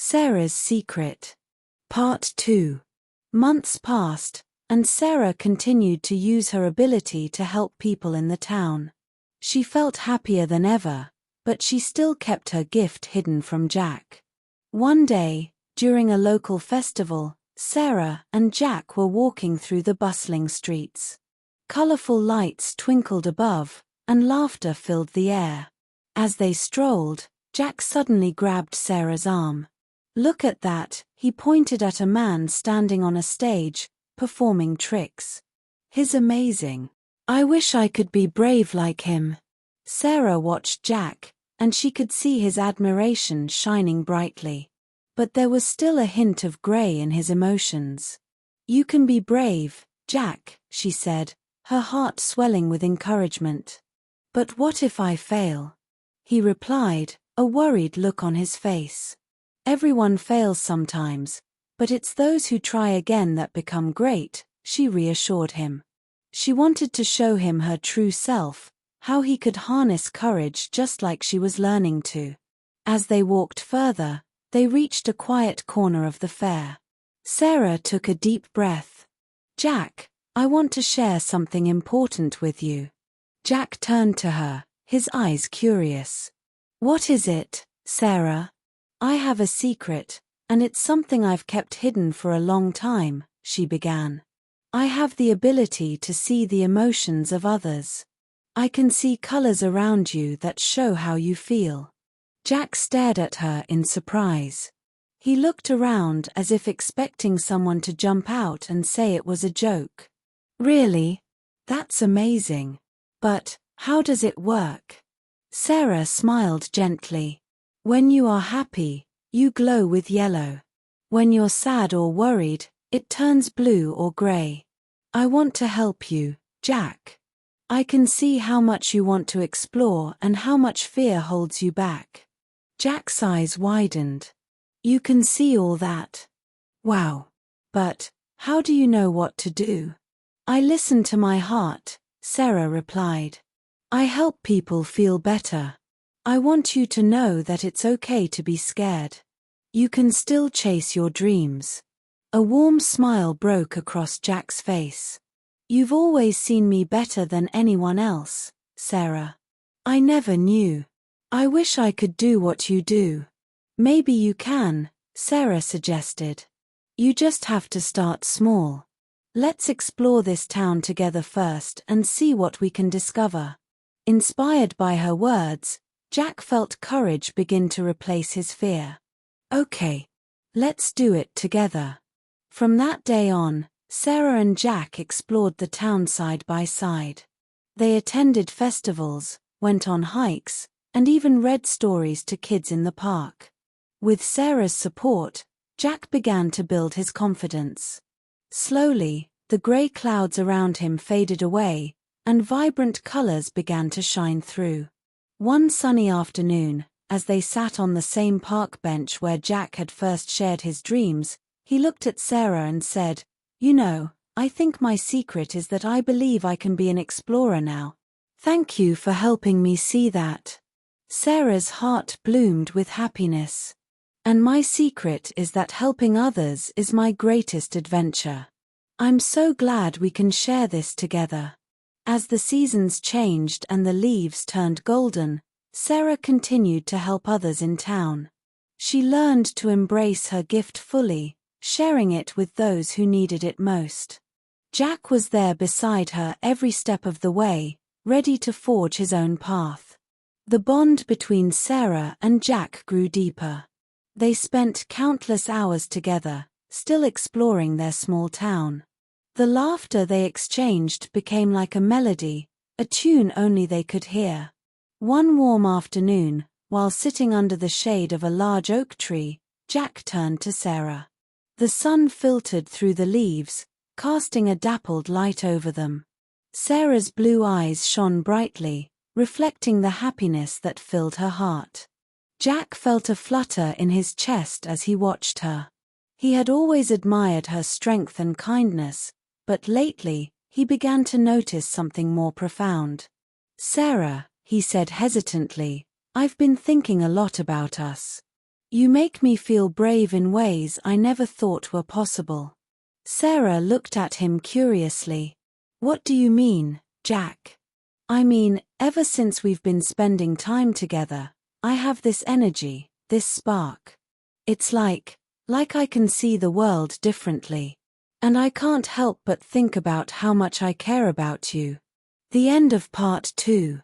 Sarah's Secret. Part 2. Months passed, and Sarah continued to use her ability to help people in the town. She felt happier than ever, but she still kept her gift hidden from Jack. One day, during a local festival, Sarah and Jack were walking through the bustling streets. Colorful lights twinkled above, and laughter filled the air. As they strolled, Jack suddenly grabbed Sarah's arm. "Look at that," he pointed at a man standing on a stage, performing tricks. "He's amazing. I wish I could be brave like him." Sarah watched Jack, and she could see his admiration shining brightly. But there was still a hint of gray in his emotions. "You can be brave, Jack," she said, her heart swelling with encouragement. "But what if I fail?" He replied, a worried look on his face. "Everyone fails sometimes, but it's those who try again that become great," she reassured him. She wanted to show him her true self, how he could harness courage just like she was learning to. As they walked further, they reached a quiet corner of the fair. Sarah took a deep breath. "Jack, I want to share something important with you." Jack turned to her, his eyes curious. "What is it, Sarah?" "I have a secret, and it's something I've kept hidden for a long time," she began. "I have the ability to see the emotions of others. I can see colors around you that show how you feel." Jack stared at her in surprise. He looked around as if expecting someone to jump out and say it was a joke. "Really? That's amazing. But how does it work?" Sarah smiled gently. "When you are happy, you glow with yellow. When you're sad or worried, it turns blue or gray. I want to help you, Jack. I can see how much you want to explore and how much fear holds you back." Jack's eyes widened. "You can see all that? Wow. But how do you know what to do?" "I listen to my heart," Sarah replied. "I help people feel better. I want you to know that it's okay to be scared. You can still chase your dreams." A warm smile broke across Jack's face. "You've always seen me better than anyone else, Sarah. I never knew. I wish I could do what you do." "Maybe you can," Sarah suggested. "You just have to start small. Let's explore this town together first and see what we can discover." Inspired by her words, Jack felt courage begin to replace his fear. "Okay. Let's do it together." From that day on, Sarah and Jack explored the town side by side. They attended festivals, went on hikes, and even read stories to kids in the park. With Sarah's support, Jack began to build his confidence. Slowly, the gray clouds around him faded away, and vibrant colors began to shine through. One sunny afternoon, as they sat on the same park bench where Jack had first shared his dreams, he looked at Sarah and said, "You know, I think my secret is that I believe I can be an explorer now. Thank you for helping me see that." Sarah's heart bloomed with happiness. "And my secret is that helping others is my greatest adventure. I'm so glad we can share this together." As the seasons changed and the leaves turned golden, Sarah continued to help others in town. She learned to embrace her gift fully, sharing it with those who needed it most. Jack was there beside her every step of the way, ready to forge his own path. The bond between Sarah and Jack grew deeper. They spent countless hours together, still exploring their small town. The laughter they exchanged became like a melody, a tune only they could hear. One warm afternoon, while sitting under the shade of a large oak tree, Jack turned to Sarah. The sun filtered through the leaves, casting a dappled light over them. Sarah's blue eyes shone brightly, reflecting the happiness that filled her heart. Jack felt a flutter in his chest as he watched her. He had always admired her strength and kindness, but lately, he began to notice something more profound. "Sarah," he said hesitantly, "I've been thinking a lot about us. You make me feel brave in ways I never thought were possible. Sarah looked at him curiously. What do you mean, Jack? I mean, ever since we've been spending time together, I have this energy, this spark. It's like I can see the world differently. And I can't help but think about how much I care about you. The end of part 2.